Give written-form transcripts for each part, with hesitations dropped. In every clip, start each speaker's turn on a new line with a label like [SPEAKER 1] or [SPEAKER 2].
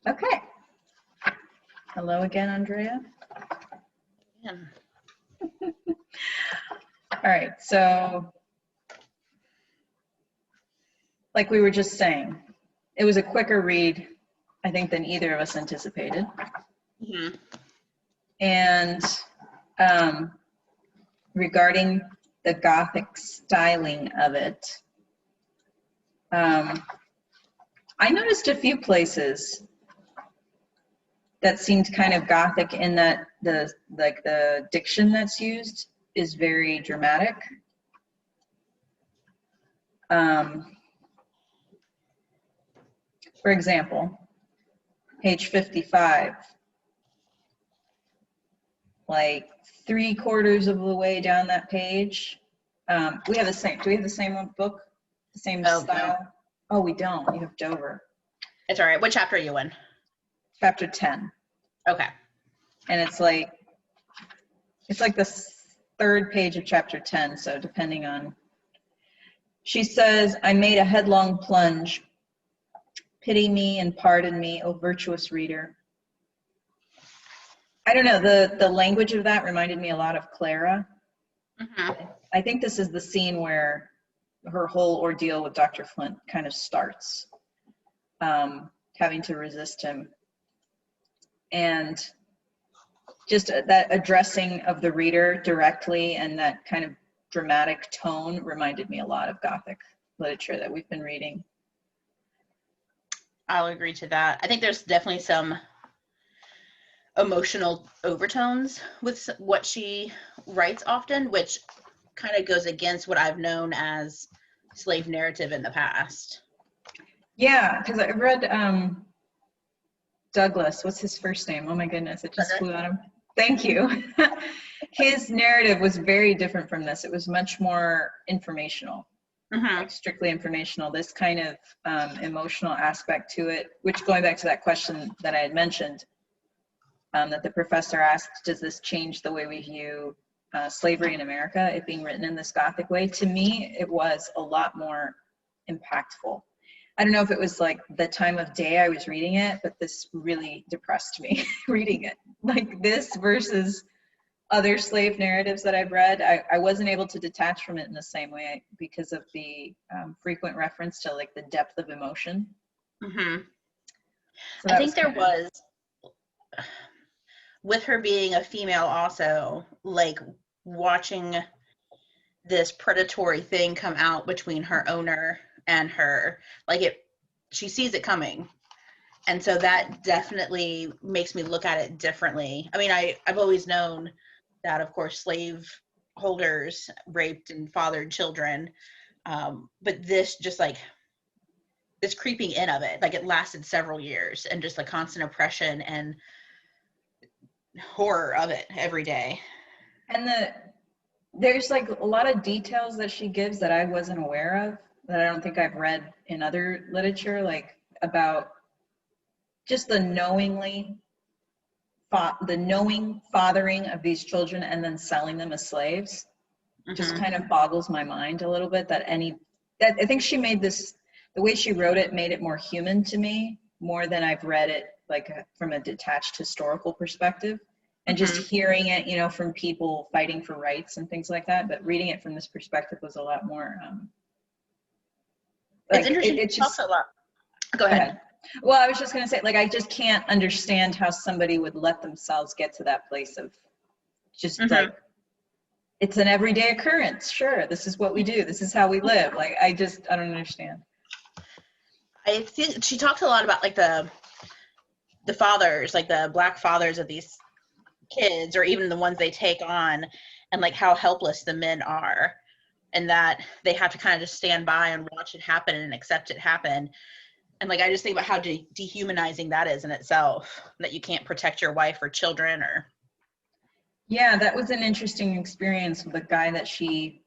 [SPEAKER 1] Okay. Hello again, Andrea.
[SPEAKER 2] Yeah.
[SPEAKER 1] All right, so like we were just saying, it was a quicker read, I think, than either of us anticipated.
[SPEAKER 2] Mm-hmm.
[SPEAKER 1] And regarding the Gothic styling of it, I noticed a few places that seemed kind of Gothic in that the diction that's used is very dramatic. For example, page 55, like 3/4 of the way down that page. We have the same, do we have the same book? The same style?
[SPEAKER 2] No.
[SPEAKER 1] Oh, we don't. You have Dover.
[SPEAKER 2] It's all right. What chapter are you in?
[SPEAKER 1] Chapter 10.
[SPEAKER 2] Okay.
[SPEAKER 1] And it's like the third page of chapter 10. So depending on, she says, I made a headlong plunge. Pity me and pardon me, O virtuous reader. I don't know, the language of that reminded me a lot of Clara.
[SPEAKER 2] Mm-hmm.
[SPEAKER 1] I think this is the scene where her whole ordeal with Dr. Flint kind of starts, having to resist him. And just that addressing of the reader directly and that kind of dramatic tone reminded me a lot of Gothic literature that we've been reading.
[SPEAKER 2] I'll agree to that. I think there's definitely some emotional overtones with what she writes often, which kind of goes against what I've known as slave narrative in the past.
[SPEAKER 1] Yeah, because I read Douglas, what's his first name? Oh my goodness, it just flew out of him. Thank you. His narrative was very different from this. It was much more informational.
[SPEAKER 2] Mm-hmm.
[SPEAKER 1] Like strictly informational. This kind of emotional aspect to it, which going back to that question that I had mentioned, that the professor asked, does this change the way we view slavery in America, it being written in this Gothic way? To me, it was a lot more impactful. I don't know if it was like the time of day I was reading it, but this really depressed me reading it. Like this versus other slave narratives that I've read, I wasn't able to detach from it in the same way because of the frequent reference to like the depth of emotion.
[SPEAKER 2] Mm-hmm.
[SPEAKER 1] So
[SPEAKER 2] I think there was, with her being a female also, like watching this predatory thing come out between her owner and her, like she sees it coming. And so that definitely makes me look at it differently. I mean, I've always known that, of course, slave holders raped and fathered children. But this just like this creeping in of it, like it lasted several years and just the constant oppression and horror of it every day.
[SPEAKER 1] And there's like a lot of details that she gives that I wasn't aware of, that I don't think I've read in other literature, like about just the knowing fathering of these children and then selling them as slaves. Mm-hmm. Just kind of boggles my mind a little bit that I think she made this, the way she wrote it made it more human to me, more than I've read it like from a detached historical perspective. And
[SPEAKER 2] Mm-hmm.
[SPEAKER 1] just hearing it, you know, from people fighting for rights and things like that. But reading it from this perspective was a lot more.
[SPEAKER 2] It's interesting. It talks a lot. Go ahead.
[SPEAKER 1] Well, I was just going to say, like, I just can't understand how somebody would let themselves get to that place of just mm-hmm. like, it's an everyday occurrence. Sure, this is what we do. This is how we live. Like, I don't understand.
[SPEAKER 2] I think she talks a lot about like the fathers, like the Black fathers of these kids, or even the ones they take on, and like how helpless the men are, and that they have to kind of just stand by and watch it happen and accept it happen. And like I just think about how dehumanizing that is in itself, that you can't protect your wife or children. Or
[SPEAKER 1] yeah, that was an interesting experience with the guy that she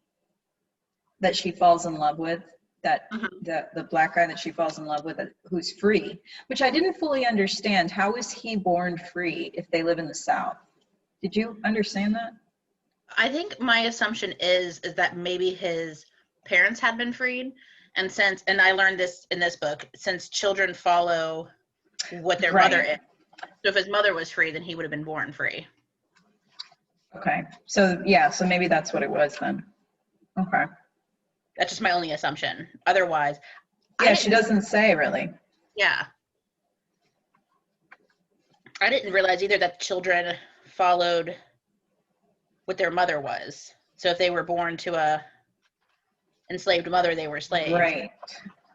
[SPEAKER 1] falls in love with, that mm-hmm. the Black guy that she falls in love with, who's free, which I didn't fully understand. How is he born free if they live in the South? Did you understand that?
[SPEAKER 2] I think my assumption is that maybe his parents had been freed, and I learned this in this book, since children follow what their
[SPEAKER 1] Right.
[SPEAKER 2] mother is. So if his mother was free, then he would have been born free.
[SPEAKER 1] Okay. So yeah, so maybe that's what it was then. Okay.
[SPEAKER 2] That's just my only assumption. Otherwise,
[SPEAKER 1] Yeah, she doesn't say really.
[SPEAKER 2] Yeah. I didn't realize either that children followed what their mother was. So if they were born to a enslaved mother, they were slaves.
[SPEAKER 1] Right.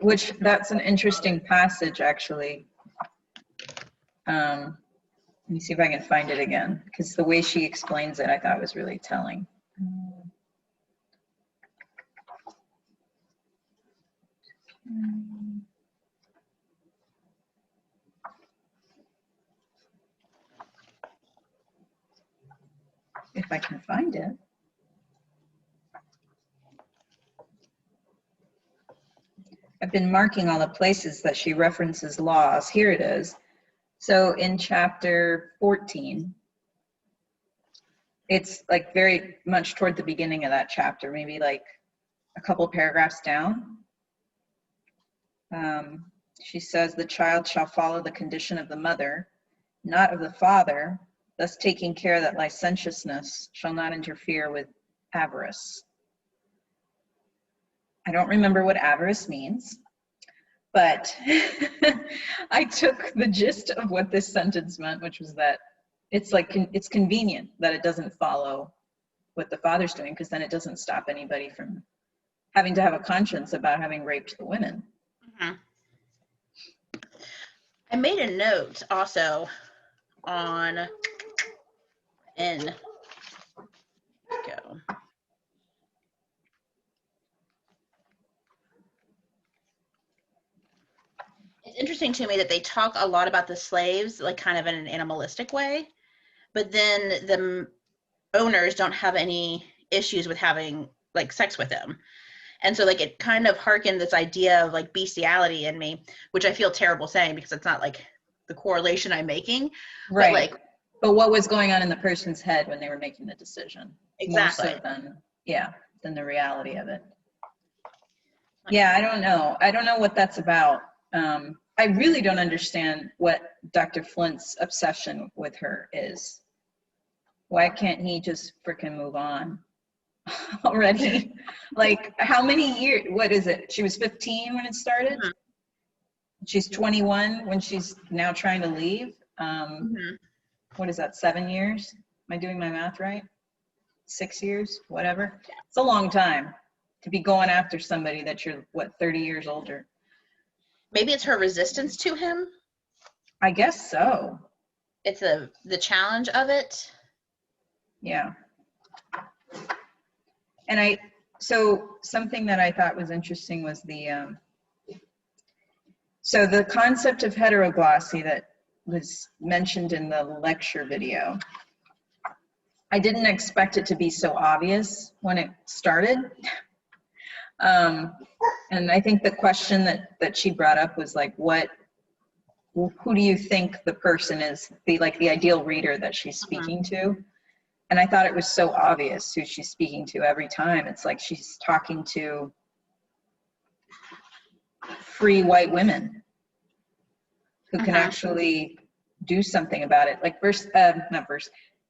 [SPEAKER 1] Which that's an interesting passage actually. Let me see if I can find it again, because the way she explains it I thought was really telling. If I can find it. I've been marking all the places that she references laws. Here it is. So in chapter 14, it's like very much toward the beginning of that chapter, maybe like a couple paragraphs down. She says, the child shall follow the condition of the mother, not of the father, thus taking care that licentiousness shall not interfere with avarice. I don't remember what avarice means, but I took the gist of what this sentence meant, which was that it's like, it's convenient that it doesn't follow what the father's doing, because then it doesn't stop anybody from having to have a conscience about having raped the women.
[SPEAKER 2] Mm-hmm. I made a note also on It's interesting to me that they talk a lot about the slaves, like kind of in an animalistic way, but then the owners don't have any issues with having like sex with them. And so like it kind of harkened this idea of like bestiality in me, which I feel terrible saying because it's not like the correlation I'm making.
[SPEAKER 1] Right. But what was going on in the person's head when they were making the decision?
[SPEAKER 2] Exactly.
[SPEAKER 1] More so than the reality of it. Yeah, I don't know. I don't know what that's about. I really don't understand what Dr. Flint's obsession with her is. Why can't he just freaking move on already? Like, how many years? What is it? She was 15 when it started. Mm-hmm. She's 21 when she's now trying to leave. What is that, 7 years? Am I doing my math right? 6 years, whatever. It's a long time to be going after somebody that you're, 30 years older.
[SPEAKER 2] Maybe it's her resistance to him.
[SPEAKER 1] I guess so.
[SPEAKER 2] It's the challenge of it.
[SPEAKER 1] Yeah. And so something that I thought was interesting was so the concept of heteroglossy that was mentioned in the lecture video, I didn't expect it to be so obvious when it started. And I think the question that she brought up was like, who do you think the person is, the ideal reader that she's speaking to? And I thought it was so obvious who she's speaking to every time. It's like she's talking to free white women who can actually do something about it. Like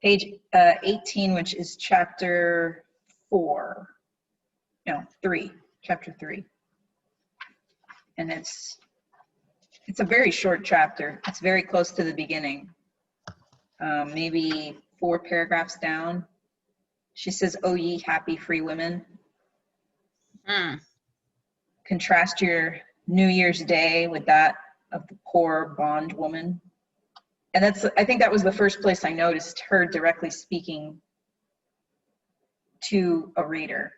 [SPEAKER 1] page 18, which is chapter 3, chapter 3. And it's a very short chapter. It's very close to the beginning. Maybe 4 paragraphs down. She says, "O ye happy free women." Contrast your New Year's Day with that of the poor bondwoman. And I think that was the first place I noticed her directly speaking to a reader.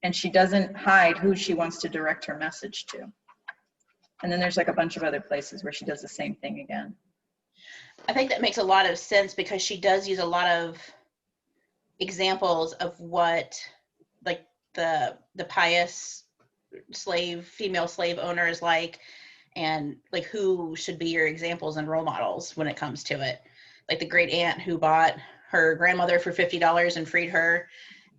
[SPEAKER 1] And she doesn't hide who she wants to direct her message to. And then there's like a bunch of other places where she does the same thing again.
[SPEAKER 2] I think that makes a lot of sense because she does use a lot of examples of what like the pious female slave owner is like, and like who should be your examples and role models when it comes to it. Like the great aunt who bought her grandmother for $50 and freed her,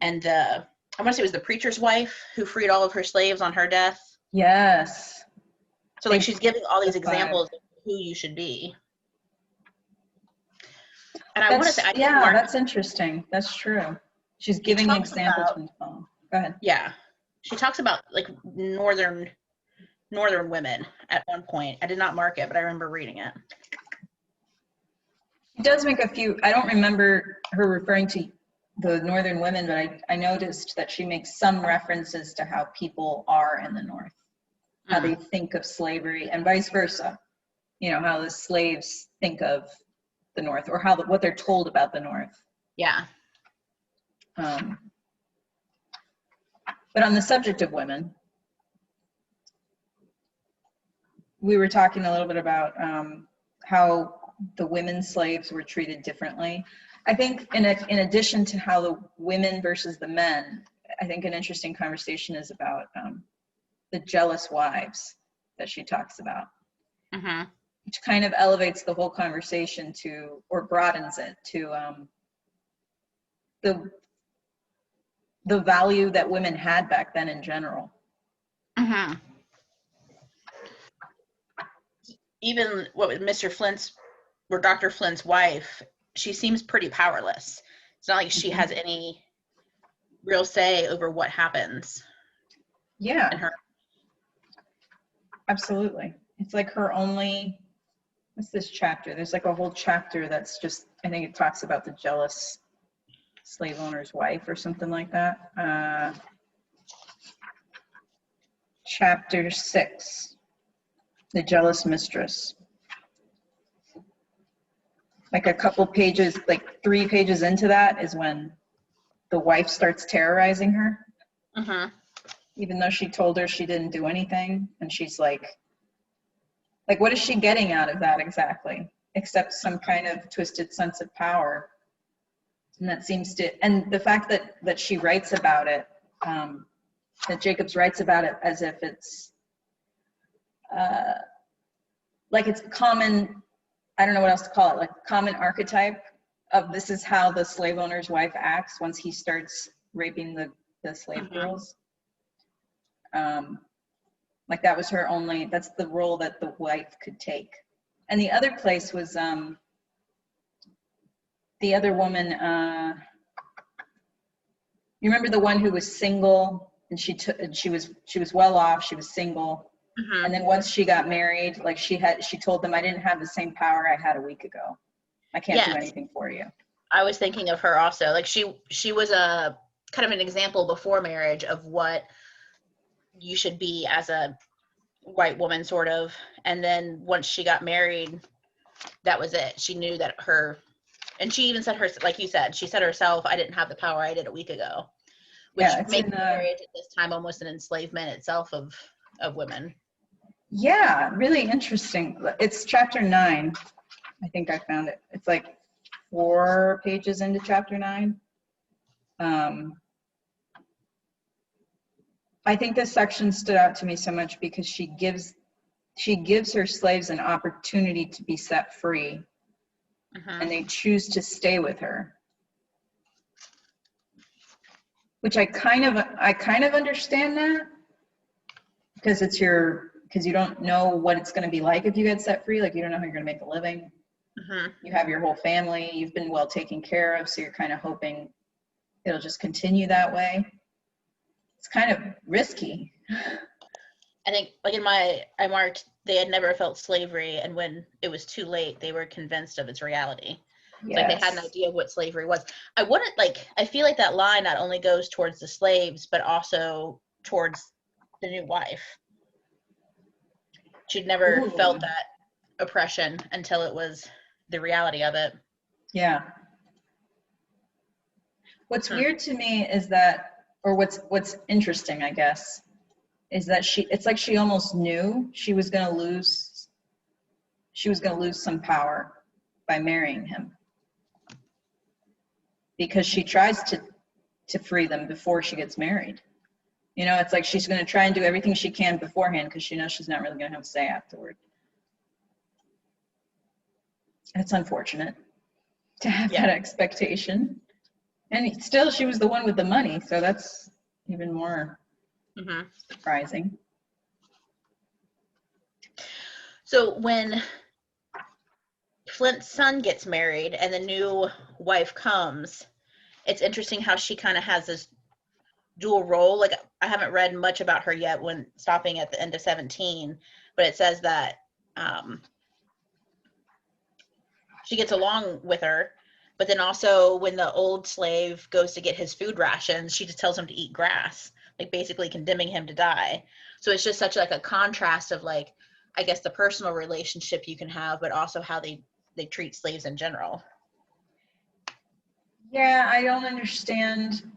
[SPEAKER 2] and I want to say it was the preacher's wife who freed all of her slaves on her death.
[SPEAKER 1] Yes.
[SPEAKER 2] So like she's giving all these examples of who you should be. And I want to say,
[SPEAKER 1] that's interesting. That's true. She's giving examples from the phone. Go ahead.
[SPEAKER 2] Yeah. She talks about like northern women at one point. I did not mark it, but I remember reading it.
[SPEAKER 1] She does make a few, I don't remember her referring to the northern women, but I noticed that she makes some references to how people are in the North, how they think of slavery, and vice versa. You know, how the slaves think of the North, or what they're told about the North.
[SPEAKER 2] Yeah.
[SPEAKER 1] But on the subject of women, we were talking a little bit about how the women slaves were treated differently. I think in addition to how the women versus the men, I think an interesting conversation is about the jealous wives that she talks about, which kind of elevates the whole conversation to, or broadens it to the value that women had back then in general.
[SPEAKER 2] Even Mr. Flint's or Dr. Flint's wife, she seems pretty powerless. It's not like she has any real say over what happens.
[SPEAKER 1] Yeah.
[SPEAKER 2] In her.
[SPEAKER 1] Absolutely. It's like her only, what's this chapter? There's like a whole chapter that's just, I think it talks about the jealous slave owner's wife or something like that. Chapter 6, the jealous mistress. Like a couple pages, like 3 pages into that is when the wife starts terrorizing her. Even though she told her she didn't do anything. And she's like, what is she getting out of that exactly? Except some kind of twisted sense of power. And that seems to, and the fact that she writes about it, that Jacobs writes about it as if it's like it's common, I don't know what else to call it, like common archetype of this is how the slave owner's wife acts once he starts raping the slave girls. Like that was her only, that's the role that the wife could take. And the other place was the other woman, you remember the one who was single and she was well off, she was single. And then once she got married, like she told them, I didn't have the same power I had a week ago. I can't do anything for you.
[SPEAKER 2] I was thinking of her also. Like she was a kind of an example before marriage of what you should be as a white woman, sort of. And then once she got married, that was it. She knew that and she even said like you said, she said herself, I didn't have the power I did a week ago. Which makes marriage at this time almost an enslavement itself of women.
[SPEAKER 1] Yeah, really interesting. It's chapter 9. I think I found it. It's like 4 pages into chapter 9. I think this section stood out to me so much because she gives her slaves an opportunity to be set free, and they choose to stay with her, which I kind of understand that, because because you don't know what it's going to be like if you get set free. Like you don't know how you're going to make a living. You have your whole family, you've been well taken care of, so you're kind of hoping it'll just continue that way. It's kind of risky.
[SPEAKER 2] I think, like I marked, they had never felt slavery, and when it was too late, they were convinced of its reality. Yes. Like they had an idea of what slavery was. I feel like that line not only goes towards the slaves, but also towards the new wife. She'd never felt that oppression until it was the reality of it.
[SPEAKER 1] Yeah. What's weird to me is that, or what's interesting, I guess, is that it's like she almost knew she was going to lose some power by marrying him, because she tries to free them before she gets married. You know, it's like she's going to try and do everything she can beforehand because she knows she's not really going to have a say afterward. It's unfortunate to have that expectation. And still, she was the one with the money, so that's even more surprising.
[SPEAKER 2] So when Flint's son gets married and the new wife comes, it's interesting how she kind of has this dual role. Like, I haven't read much about her yet when stopping at the end of 17, but it says that she gets along with her, but then also when the old slave goes to get his food rations, she just tells him to eat grass, like basically condemning him to die. So it's just such like a contrast of like, I guess, the personal relationship you can have, but also how they treat slaves in general.
[SPEAKER 1] Yeah, I don't understand.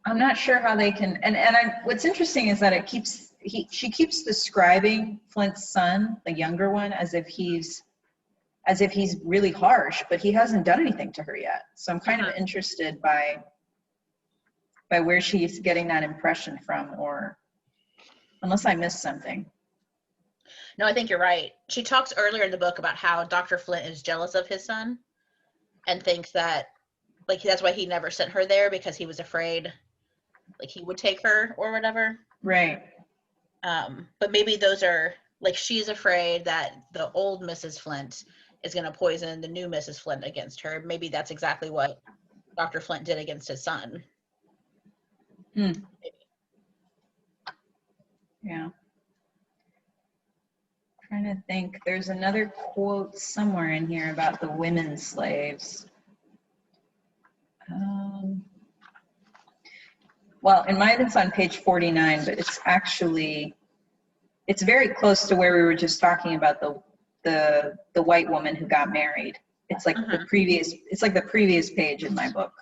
[SPEAKER 1] I'm not sure how they can, what's interesting is that she keeps describing Flint's son, the younger one, as if he's really harsh, but he hasn't done anything to her yet. So I'm kind of interested by where she's getting that impression from, or unless I missed something.
[SPEAKER 2] No, I think you're right. She talks earlier in the book about how Dr. Flint is jealous of his son and thinks that, like, that's why he never sent her there, because he was afraid, like, he would take her or whatever.
[SPEAKER 1] Right.
[SPEAKER 2] But maybe those are, like, she's afraid that the old Mrs. Flint is going to poison the new Mrs. Flint against her. Maybe that's exactly what Dr. Flint did against his son.
[SPEAKER 1] Yeah. Trying to think. There's another quote somewhere in here about the women slaves. Well, in mine it's on page 49, but it's very close to where we were just talking about the white woman who got married. It's like the previous page in my book.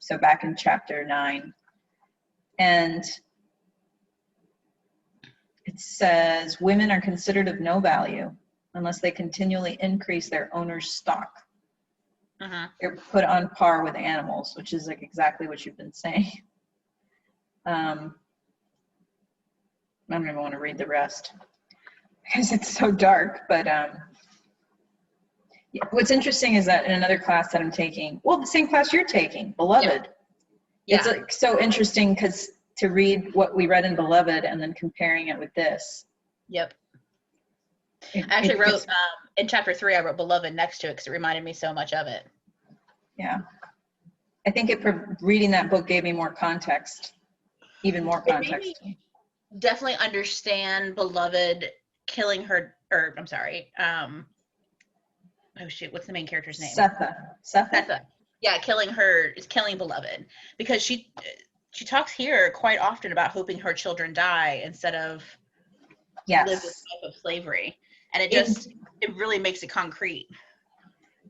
[SPEAKER 1] So back in chapter 9. And it says, women are considered of no value unless they continually increase their owner's stock. They're put on par with animals, which is like exactly what you've been saying. I don't even want to read the rest because it's so dark, but yeah. What's interesting is that in another class that I'm taking, well, the same class you're taking, Beloved. Yeah. It's like so interesting because to read what we read in Beloved and then comparing it with this.
[SPEAKER 2] Yep. I actually wrote, in chapter 3, I wrote Beloved next to it because it reminded me so much of it.
[SPEAKER 1] Yeah. I think reading that book gave me more context, even more context.
[SPEAKER 2] It made me definitely understand Beloved killing her, or I'm sorry, oh shoot, what's the main character's name?
[SPEAKER 1] Setha.
[SPEAKER 2] Yeah, killing Beloved, because she talks here quite often about hoping her children die instead of live this type of slavery, and it really makes it concrete.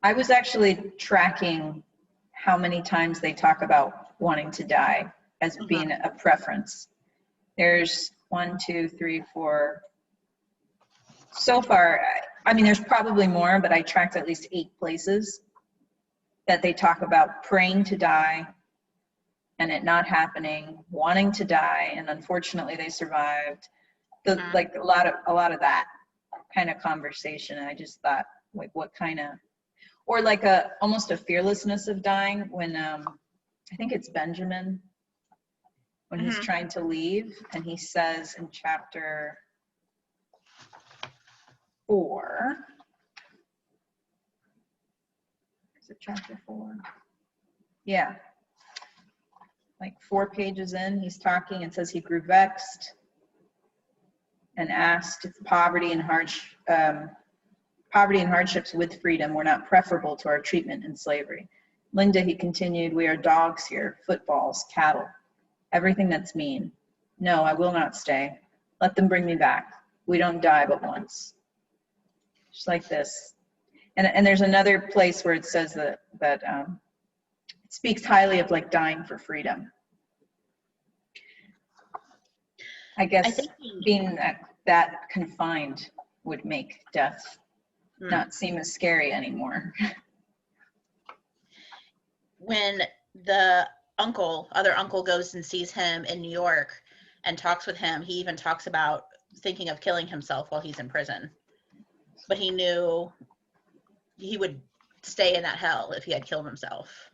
[SPEAKER 1] I was actually tracking how many times they talk about wanting to die as being a preference. There's 1, 2, 3, 4. So far, I mean, there's probably more, but I tracked at least 8 places that they talk about praying to die and it not happening, wanting to die, and unfortunately they survived. Like a lot of that kind of conversation. And I just thought, like, what kind of, or like almost a fearlessness of dying when I think it's Benjamin, when he's trying to leave, and he says in chapter 4, is it chapter 4? Yeah. Like 4 pages in, he's talking and says he grew vexed and asked if poverty and hardships with freedom were not preferable to our treatment in slavery. Linda, he continued, we are dogs here, footballs, cattle, everything that's mean. No, I will not stay. Let them bring me back. We don't die but once. Just like this. And there's another place where it says that it speaks highly of like dying for freedom. I guess being that confined would make death not seem as scary anymore.
[SPEAKER 2] When the other uncle goes and sees him in New York and talks with him, he even talks about thinking of killing himself while he's in prison. But he knew he would stay in that hell if he had killed himself.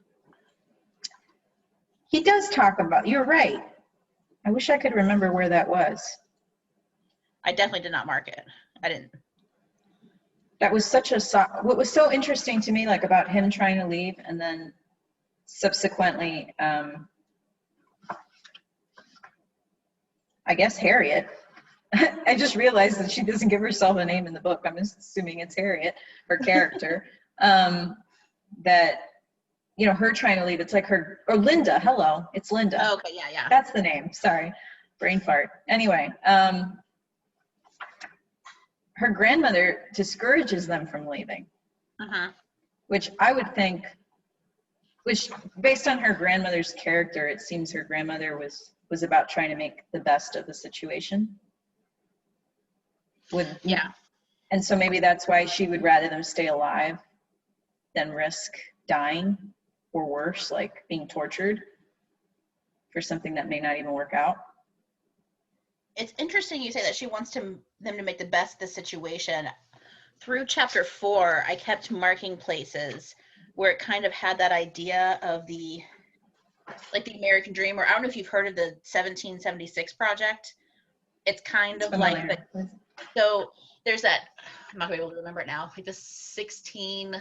[SPEAKER 1] He does talk about, you're right. I wish I could remember where that was.
[SPEAKER 2] I definitely did not mark it. I didn't.
[SPEAKER 1] That was such a, what was so interesting to me, like about him trying to leave and then subsequently, I guess Harriet. I just realized that she doesn't give herself a name in the book. I'm assuming it's Harriet, her character. That, you know, her trying to leave, it's like her, or Linda, hello, it's Linda.
[SPEAKER 2] Oh, okay, yeah, yeah.
[SPEAKER 1] That's the name, sorry, brain fart. Anyway, her grandmother discourages them from leaving, which I would think, which based on her grandmother's character, it seems her grandmother was about trying to make the best of the situation.
[SPEAKER 2] Yeah.
[SPEAKER 1] And so maybe that's why she would rather them stay alive than risk dying, or worse, like being tortured for something that may not even work out.
[SPEAKER 2] It's interesting you say that she wants them to make the best of the situation. Through chapter 4, I kept marking places where it kind of had that idea of the American dream, or I don't know if you've heard of the 1776 project. It's kind of like, so there's that, I'm not gonna be able to remember it now, like the 16,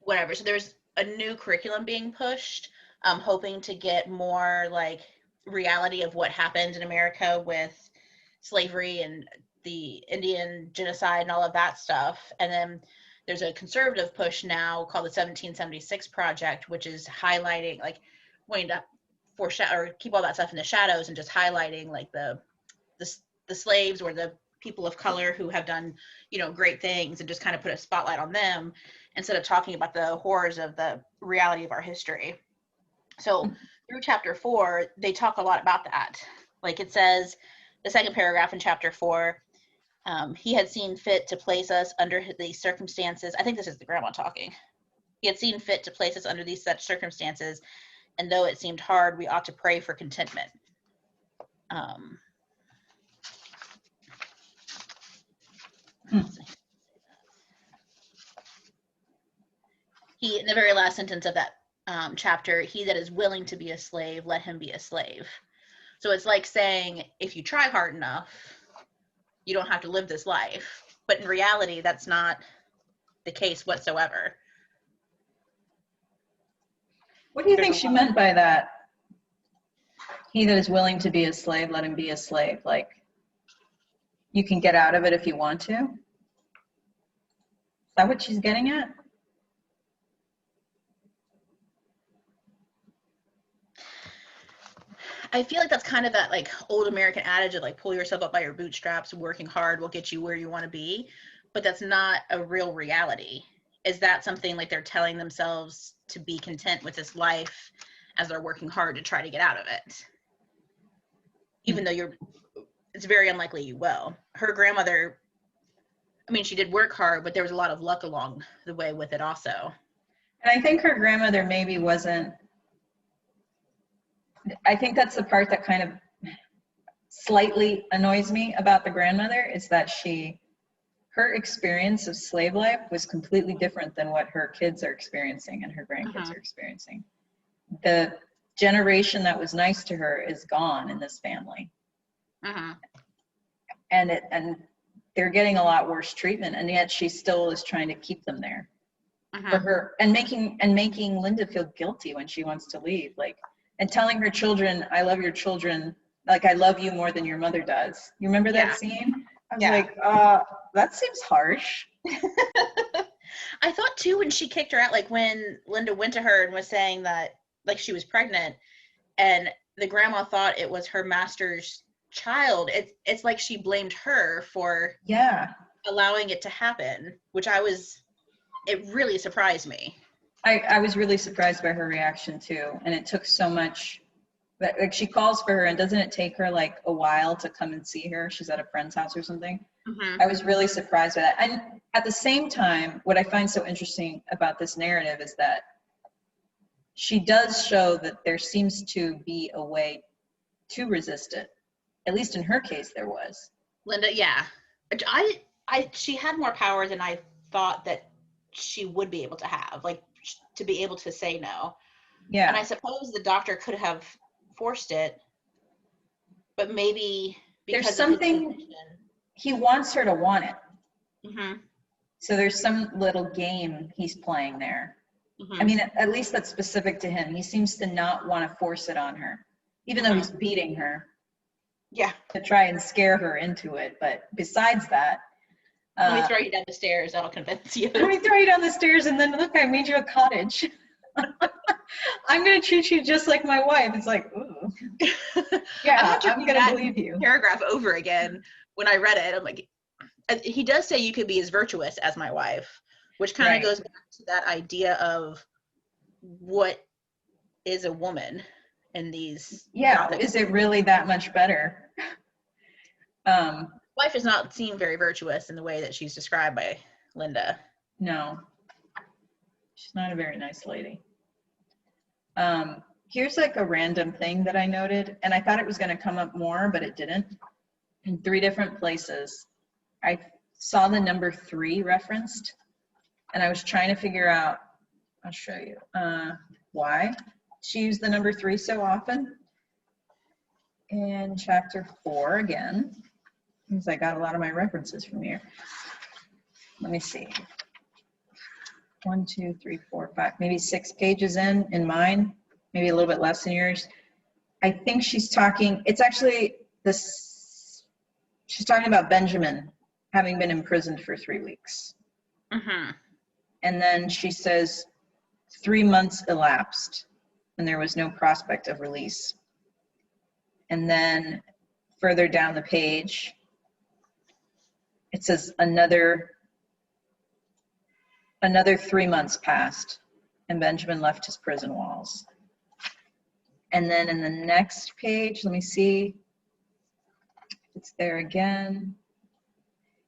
[SPEAKER 2] whatever. So there's a new curriculum being pushed, hoping to get more like reality of what happened in America with slavery and the Indian genocide and all of that stuff. And then there's a conservative push now called the 1776 Project, which is highlighting, like, wanting to foreshadow or keep all that stuff in the shadows and just highlighting like the slaves or the people of color who have done, you know, great things, and just kind of put a spotlight on them instead of talking about the horrors of the reality of our history. So through chapter 4, they talk a lot about that. Like it says, the second paragraph in chapter 4, he had seen fit to place us under these circumstances. I think this is the grandma talking. He had seen fit to place us under these such circumstances, and though it seemed hard, we ought to pray for contentment. He, in the very last sentence of that chapter, he that is willing to be a slave, let him be a slave. So it's like saying, if you try hard enough, you don't have to live this life. But in reality, that's not the case whatsoever.
[SPEAKER 1] What do you think she meant by that? He that is willing to be a slave, let him be a slave. Like, you can get out of it if you want to? Is that what she's getting at?
[SPEAKER 2] I feel like that's kind of that like old American adage of like, pull yourself up by your bootstraps, working hard will get you where you want to be. But that's not a real reality. Is that something like they're telling themselves to be content with this life as they're working hard to try to get out of it? Even though it's very unlikely you will. Her grandmother, I mean, she did work hard, but there was a lot of luck along the way with it also.
[SPEAKER 1] And I think her grandmother maybe wasn't, I think that's the part that kind of slightly annoys me about the grandmother, is that her experience of slave life was completely different than what her kids are experiencing and her grandkids are experiencing. The generation that was nice to her is gone in this family. And they're getting a lot worse treatment, and yet she still is trying to keep them there for her, and making Linda feel guilty when she wants to leave, like, and telling her children, I love your children, like I love you more than your mother does. You remember that scene? I was like, that seems harsh.
[SPEAKER 2] I thought too, when she kicked her out, like when Linda went to her and was saying that like she was pregnant, and the grandma thought it was her master's child, it's like she blamed her for allowing it to happen, which it really surprised me.
[SPEAKER 1] I was really surprised by her reaction too, and it took so much. Like, she calls for her, and doesn't it take her like a while to come and see her? She's at a friend's house or something. I was really surprised by that. And at the same time, what I find so interesting about this narrative is that she does show that there seems to be a way to resist it. At least in her case, there was.
[SPEAKER 2] Linda, yeah. She had more power than I thought that she would be able to have, like to be able to say no. Yeah. And I suppose the doctor could have forced it, but maybe because
[SPEAKER 1] there's something he wants her to want it.
[SPEAKER 2] Mm-hmm.
[SPEAKER 1] So there's some little game he's playing there.
[SPEAKER 2] Mm-hmm.
[SPEAKER 1] I mean, at least that's specific to him. He seems to not want to force it on her, even though he's beating her.
[SPEAKER 2] Yeah.
[SPEAKER 1] To try and scare her into it. But besides that,
[SPEAKER 2] Let me throw you down the stairs. That'll convince you.
[SPEAKER 1] let me throw you down the stairs and then look, I made you a cottage. I'm going to treat you just like my wife. It's like, ooh. Yeah, I'm going to believe you.
[SPEAKER 2] Paragraph over again. When I read it, I'm like, he does say you could be as virtuous as my wife, which kind of goes back to that idea of what is a woman in these.
[SPEAKER 1] Yeah, is it really that much better?
[SPEAKER 2] Wife does not seem very virtuous in the way that she's described by Linda.
[SPEAKER 1] No, she's not a very nice lady. Here's like a random thing that I noted, and I thought it was going to come up more, but it didn't. In 3 different places, I saw the number 3 referenced, and I was trying to figure out, I'll show you, why she used the number 3 so often. In chapter 4 again, because I got a lot of my references from here. Let me see. 1, 2, 3, 4, 5, maybe 6 pages in mine, maybe a little bit less than yours. I think she's talking, it's actually this, she's talking about Benjamin having been imprisoned for 3 weeks.
[SPEAKER 2] Mm-hmm.
[SPEAKER 1] And then she says 3 months elapsed and there was no prospect of release. And then further down the page, it says another 3 months passed and Benjamin left his prison walls. And then in the next page, let me see, it's there again.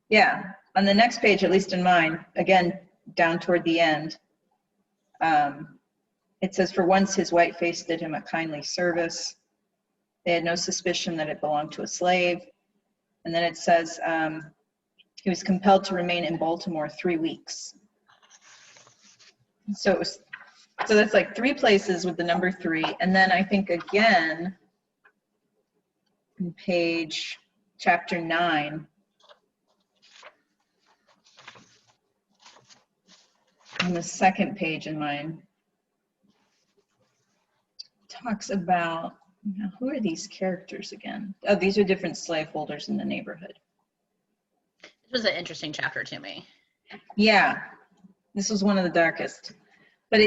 [SPEAKER 1] Yeah, on the next page, at least in mine, again, down toward the end, it says, for once his white face did him a kindly service. They had no suspicion that it belonged to a slave. And then it says, he was compelled to remain in Baltimore 3 weeks. So that's like 3 places with the number 3. And then I think again, in chapter 9, on the second page in mine, talks about, who are these characters again? Oh, these are different slaveholders in the neighborhood.
[SPEAKER 2] This was an interesting chapter to me.
[SPEAKER 1] Yeah, this was one of the darkest. But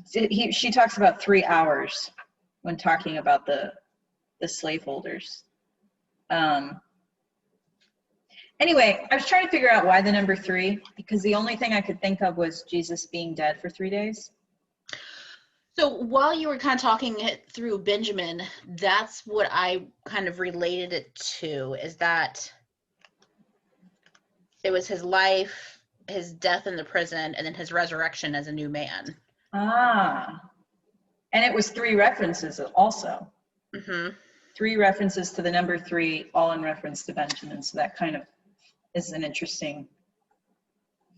[SPEAKER 1] she talks about 3 hours when talking about the slaveholders. Anyway, I was trying to figure out why the number 3, because the only thing I could think of was Jesus being dead for 3 days.
[SPEAKER 2] So while you were kind of talking it through Benjamin, that's what I kind of related it to, is that it was his life, his death in the prison, and then his resurrection as a new man.
[SPEAKER 1] Ah, and it was 3 references also.
[SPEAKER 2] Mm-hmm.
[SPEAKER 1] 3 references to the number 3, all in reference to Benjamin. So that kind of is an interesting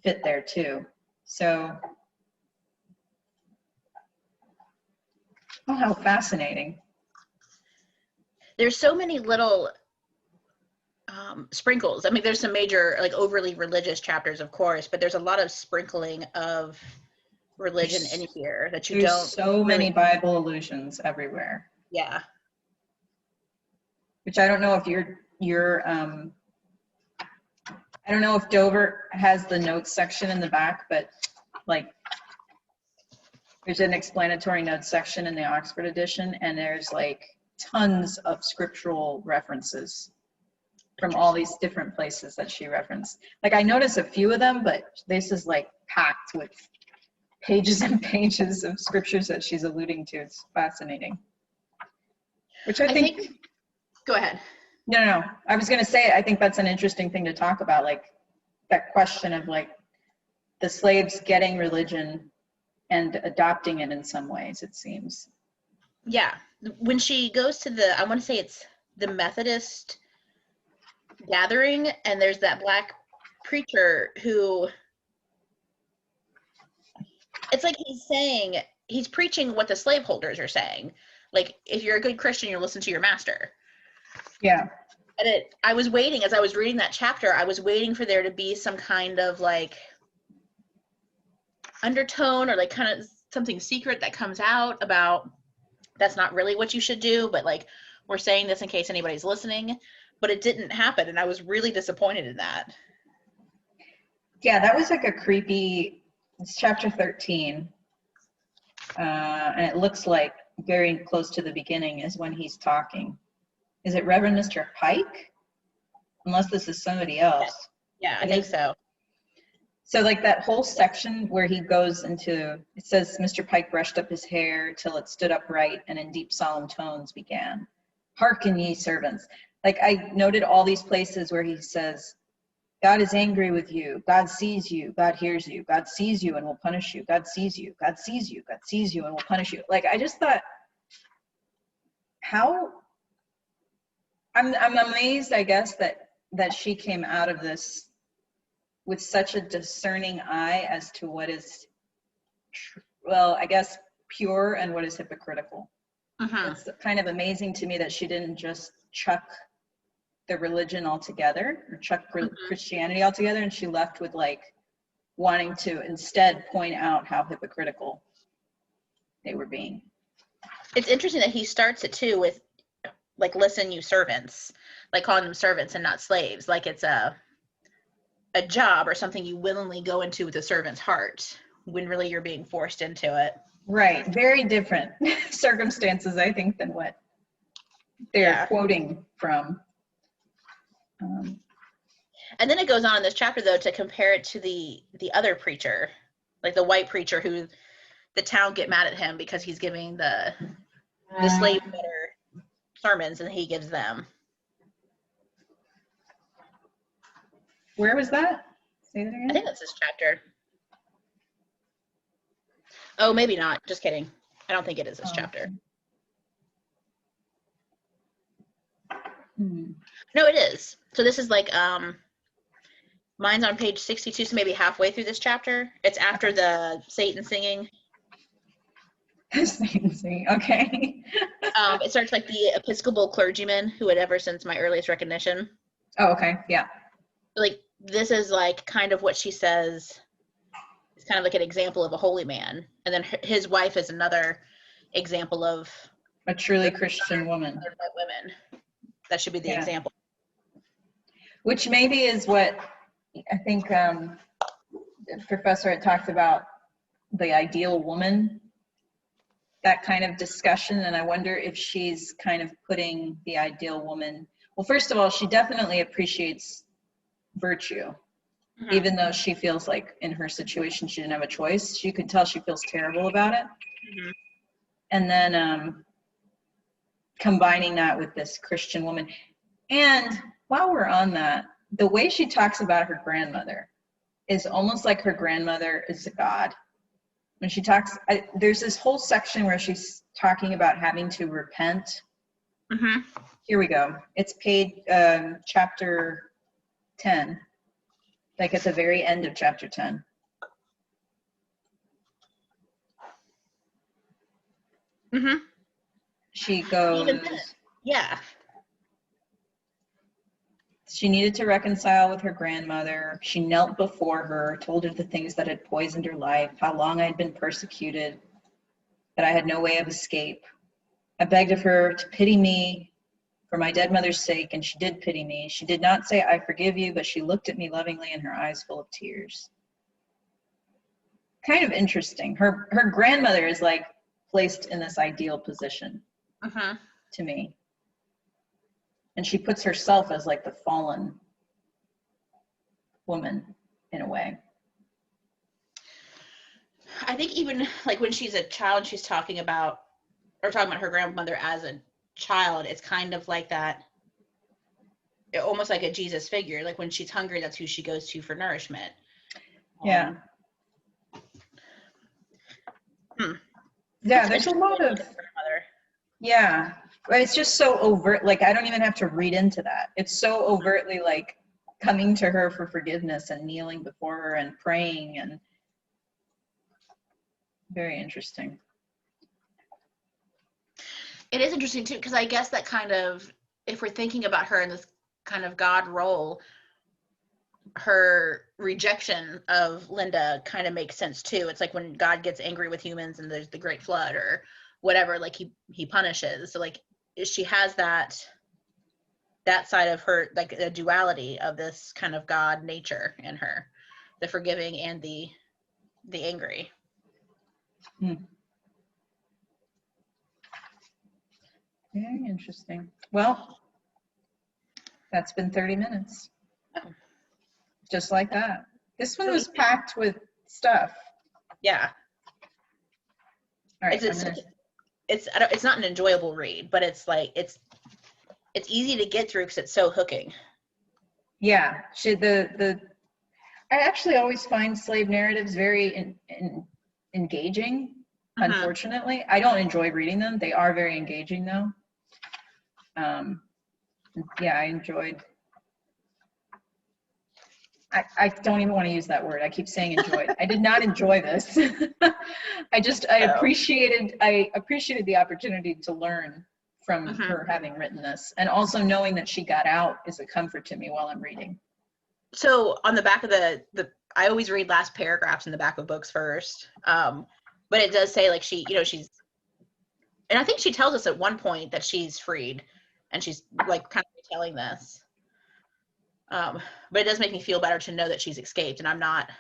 [SPEAKER 1] fit there too. So, oh, how fascinating.
[SPEAKER 2] There's so many little sprinkles. I mean, there's some major, like, overly religious chapters, of course, but there's a lot of sprinkling of religion in here that you don't.
[SPEAKER 1] There's so many Bible allusions everywhere.
[SPEAKER 2] Yeah.
[SPEAKER 1] Which I don't know if I don't know if Dover has the notes section in the back, but like there's an explanatory notes section in the Oxford edition, and there's like tons of scriptural references from all these different places that she referenced. Like I noticed a few of them, but this is like packed with pages and pages of scriptures that she's alluding to. It's fascinating. Which I think
[SPEAKER 2] go ahead.
[SPEAKER 1] No. I was going to say, I think that's an interesting thing to talk about, like that question of like the slaves getting religion and adopting it in some ways, it seems.
[SPEAKER 2] Yeah. When she goes to I want to say it's the Methodist gathering, and there's that black preacher who, it's like he's preaching what the slaveholders are saying. Like, if you're a good Christian, you listen to your master.
[SPEAKER 1] Yeah.
[SPEAKER 2] And I was waiting, as I was reading that chapter, I was waiting for there to be some kind of like undertone or like kind of something secret that comes out about that's not really what you should do, but like we're saying this in case anybody's listening, but it didn't happen, and I was really disappointed in that.
[SPEAKER 1] Yeah, that was like a creepy, it's chapter 13. And it looks like very close to the beginning is when he's talking. Is it Reverend Mr. Pike? Unless this is somebody else.
[SPEAKER 2] Yeah, I think so.
[SPEAKER 1] So like that whole section where he goes into, it says, Mr. Pike brushed up his hair till it stood upright and in deep solemn tones began, "Hearken ye servants." Like I noted all these places where he says, God is angry with you. God sees you. God hears you. God sees you and will punish you. God sees you. God sees you. God sees you and will punish you. Like I just thought, how, I'm amazed, I guess, that she came out of this with such a discerning eye as to what is, well, I guess, pure and what is hypocritical. It's kind of amazing to me that she didn't just chuck the religion altogether or chuck Christianity altogether, and she left with like wanting to instead point out how hypocritical they were being.
[SPEAKER 2] It's interesting that he starts it too with like, listen, you servants, like calling them servants and not slaves, like it's a job or something you willingly go into with a servant's heart when really you're being forced into it.
[SPEAKER 1] Right. Very different circumstances, I think, than what they're quoting from.
[SPEAKER 2] And then it goes on in this chapter, though, to compare it to the other preacher, like the white preacher who the town get mad at him because he's giving the slave owner sermons and he gives them.
[SPEAKER 1] Where was that? Say that again.
[SPEAKER 2] I think that's this chapter. Oh, maybe not. Just kidding. I don't think it is this chapter. No, it is. So this is like, mine's on page 62, so maybe halfway through this chapter. It's after the Satan singing.
[SPEAKER 1] Satan singing, okay.
[SPEAKER 2] It starts like the Episcopal clergyman who had ever since my earliest recognition.
[SPEAKER 1] Oh, okay, yeah.
[SPEAKER 2] Like, this is like kind of what she says. It's kind of like an example of a holy man. And then his wife is another example of
[SPEAKER 1] a truly Christian woman.
[SPEAKER 2] Women. That should be the example.
[SPEAKER 1] Which maybe is what I think the professor had talked about, the ideal woman, that kind of discussion. And I wonder if she's kind of putting the ideal woman, well, first of all, she definitely appreciates virtue, even though she feels like in her situation she didn't have a choice. You could tell she feels terrible about it. And then combining that with this Christian woman. And while we're on that, the way she talks about her grandmother is almost like her grandmother is a god. When she talks, there's this whole section where she's talking about having to repent. Here we go. It's page, chapter 10, like at the very end of chapter 10. She goes, she needed to reconcile with her grandmother. She knelt before her, told her the things that had poisoned her life, how long I had been persecuted, that I had no way of escape. I begged of her to pity me for my dead mother's sake, and she did pity me. She did not say, I forgive you, but she looked at me lovingly and her eyes full of tears. Kind of interesting. Her grandmother is like placed in this ideal position to me. And she puts herself as like the fallen woman in a way.
[SPEAKER 2] I think even like when she's a child, she's talking about her grandmother as a child. It's kind of like that, almost like a Jesus figure. Like when she's hungry, that's who she goes to for nourishment.
[SPEAKER 1] Yeah. Yeah, there's a lot of, yeah. It's just so overt, like I don't even have to read into that. It's so overtly like coming to her for forgiveness and kneeling before her and praying, and very interesting.
[SPEAKER 2] It is interesting too, because I guess that kind of, if we're thinking about her in this kind of God role, her rejection of Linda kind of makes sense too. It's like when God gets angry with humans and there's the great flood or whatever, like he punishes. So like she has that side of her, like a duality of this kind of God nature in her, the forgiving and the angry.
[SPEAKER 1] Very interesting. Well, that's been 30 minutes.
[SPEAKER 2] Oh.
[SPEAKER 1] Just like that. This one was packed with stuff.
[SPEAKER 2] Yeah.
[SPEAKER 1] All right.
[SPEAKER 2] It's not an enjoyable read, but it's like it's easy to get through because it's so hooking.
[SPEAKER 1] Yeah. I actually always find slave narratives very engaging. Unfortunately, I don't enjoy reading them. They are very engaging though. Yeah, I enjoyed. I don't even want to use that word. I keep saying enjoyed. I did not enjoy this. I appreciated the opportunity to learn from her having written this, and also knowing that she got out is a comfort to me while I'm reading.
[SPEAKER 2] So on the back of I always read last paragraphs in the back of books first. But it does say like she's, and I think she tells us at one point that she's freed and she's like kind of retelling this. But it does make me feel better to know that she's escaped and I'm not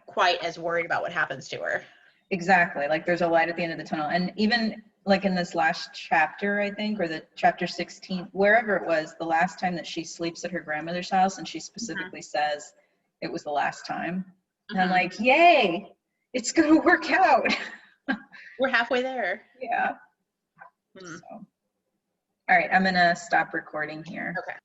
[SPEAKER 2] quite as worried about what happens to her.
[SPEAKER 1] Exactly. Like there's a light at the end of the tunnel. And even like in this last chapter, I think, or the chapter 16, wherever it was, the last time that she sleeps at her grandmother's house, and she specifically says it was the last time. And I'm like, yay, it's going to work out.
[SPEAKER 2] We're halfway there.
[SPEAKER 1] Yeah. So. All right, I'm going to stop recording here.
[SPEAKER 2] Okay.